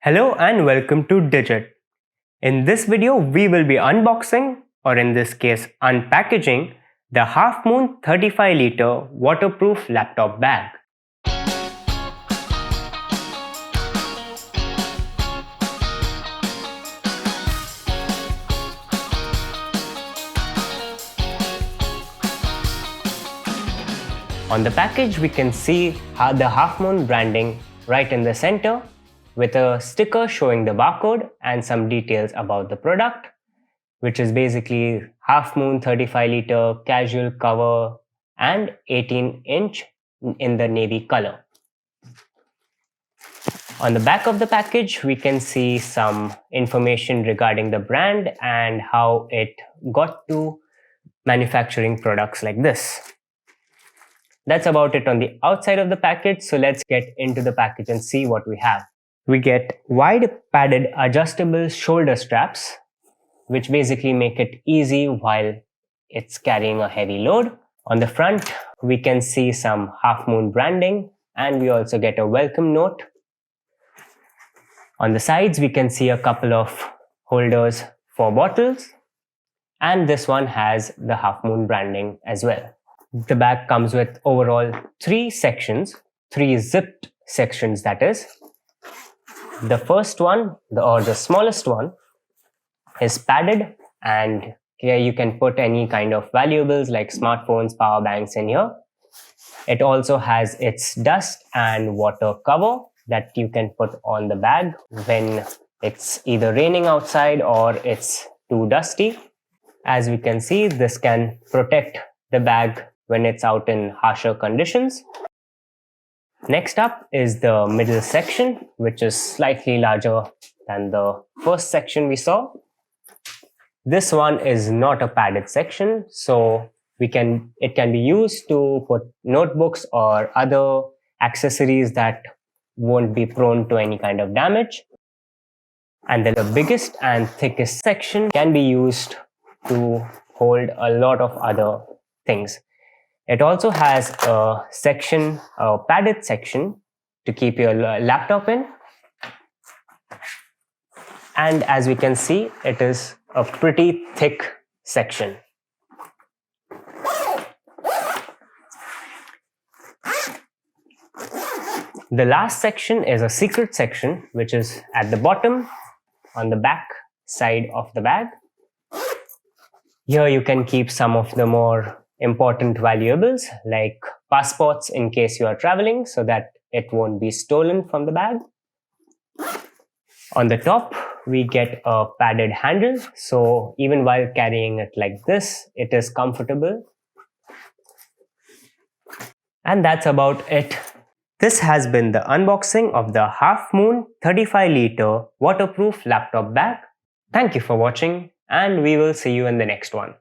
Hello and welcome to Digit. In this video, we will be unboxing, or in this case unpackaging, the Half Moon 35-liter waterproof laptop bag. On the package, we can see the Half Moon branding right in the center, with a sticker showing the barcode and some details about the product, which is basically Half Moon 35-liter casual cover and 18-inch in the navy color. On the back of the package, we can see some information regarding the brand and how it got to manufacturing products like this. That's about it on the outside of the package, so let's get into the package and see what we have. We get wide padded adjustable shoulder straps, which basically make it easy while it's carrying a heavy load. On the front, we can see some Half Moon branding, and we also get a welcome note. On the sides, we can see a couple of holders for bottles, and this one has the Half Moon branding as well. The bag comes with overall 3 sections, 3 zipped sections that is. The first one, or the smallest one, is padded, and here you can put any kind of valuables like smartphones, power banks in here. It also has its dust and water cover that you can put on the bag when it's either raining outside or it's too dusty. As we can see, this can protect the bag when it's out in harsher conditions. Next up is the middle section, which is slightly larger than the first section we saw. This one is not a padded section, so it can be used to put notebooks or other accessories that won't be prone to any kind of damage. And then the biggest and thickest section can be used to hold a lot of other things. It also has a section, a padded section to keep your laptop in. And as we can see, it is a pretty thick section. The last section is a secret section, which is at the bottom on the back side of the bag. Here you can keep some of the more important valuables like passports in case you are traveling, so that it won't be stolen from the bag. On the top, we get a padded handle, so even while carrying it like this, it is comfortable. And that's about it. This has been the unboxing of the Half Moon 35-liter waterproof laptop bag. Thank you for watching, and we will see you in the next one.